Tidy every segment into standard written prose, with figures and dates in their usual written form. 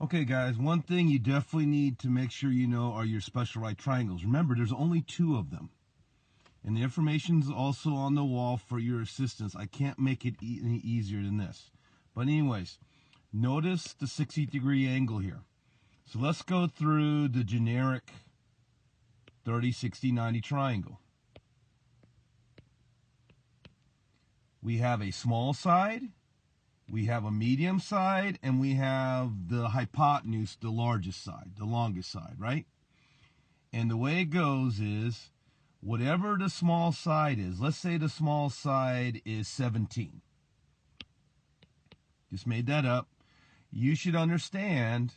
Okay, guys, one thing you definitely need to make sure you know are your special right triangles. Remember, there's only two of them. And the information's also on the wall for your assistance. I can't make it any easier than this. But anyways, notice the 60-degree angle here. So let's go through the generic 30, 60, 90 triangle. We have a small side, we have a medium side, and we have the hypotenuse, the largest side, the longest side, right? And the way it goes is, whatever the small side is, let's say the small side is 17. Just made that up. You should understand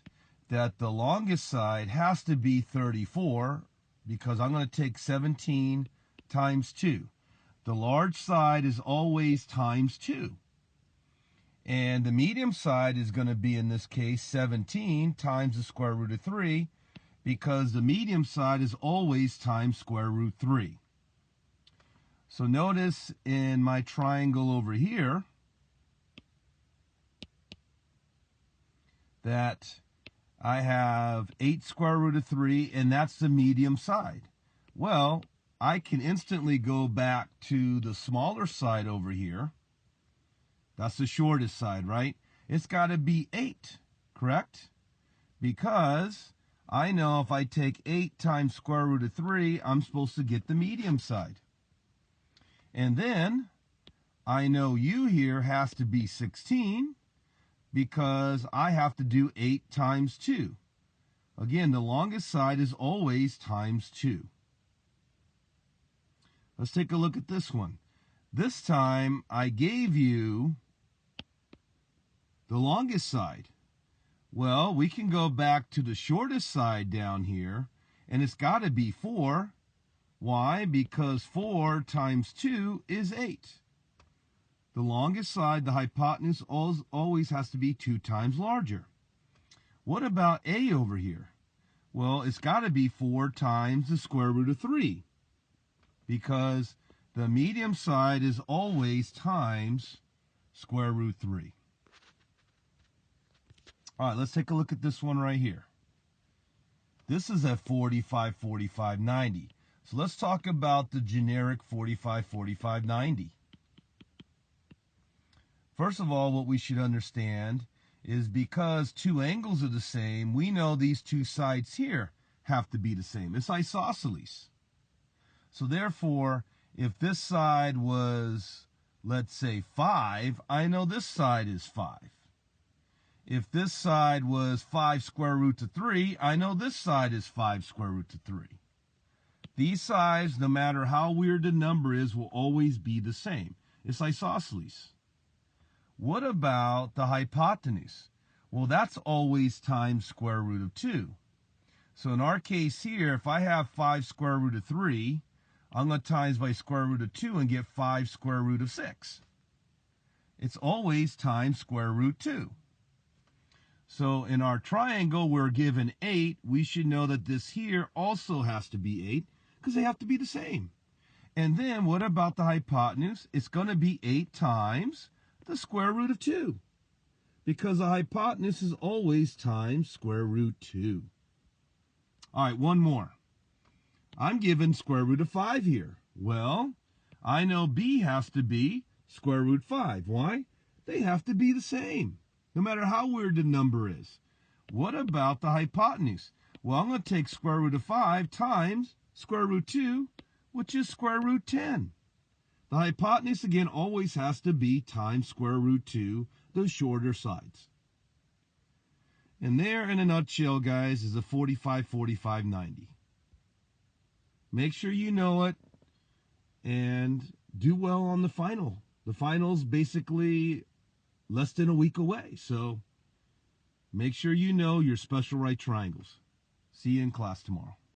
that the longest side has to be 34 because I'm going to take 17 times 2. The large side is always times 2. And the medium side is going to be, in this case, 17 times the square root of 3, because the medium side is always times square root 3. So notice in my triangle over here that I have 8 square root of 3, and that's the medium side. Well, I can instantly go back to the smaller side over here. That's the shortest side, right? It's got to be 8, correct? Because I know if I take 8 times square root of 3, I'm supposed to get the medium side. And then I know u here has to be 16 because I have to do 8 times 2. Again, the longest side is always times 2. Let's take a look at this one. This time I gave you the longest side. Well, we can go back to the shortest side down here, and it's got to be 4. Why? Because 4 times 2 is 8. The longest side, the hypotenuse, always has to be 2 times larger. What about A over here? Well, it's got to be 4 times the square root of 3, because the medium side is always times square root 3. All right, let's take a look at this one right here. This is at 45, 45, 90. So let's talk about the generic 45, 45, 90. First of all, what we should understand is because two angles are the same, we know these two sides here have to be the same. It's isosceles. So therefore, if this side was, let's say, 5, I know this side is 5. If this side was 5 square root of 3, I know this side is 5 square root of 3. These sides, no matter how weird the number is, will always be the same. It's isosceles. What about the hypotenuse? Well, that's always times square root of 2. So in our case here, if I have 5 square root of 3, I'm going to times by square root of 2 and get 5 square root of 6. It's always times square root 2. So in our triangle, we're given 8. We should know that this here also has to be 8 because they have to be the same. And then what about the hypotenuse? It's going to be 8 times the square root of 2, because the hypotenuse is always times square root 2. All right, one more. I'm given square root of 5 here. Well, I know B has to be square root 5. Why? They have to be the same, no matter how weird the number is. What about the hypotenuse? Well, I'm going to take square root of 5 times square root 2, which is square root 10. The hypotenuse, again, always has to be times square root 2, those shorter sides. And there, in a nutshell, guys, is a 45, 45, 90. Make sure you know it and do well on the final. The final's basically less than a week away, so make sure you know your special right triangles. See you in class tomorrow.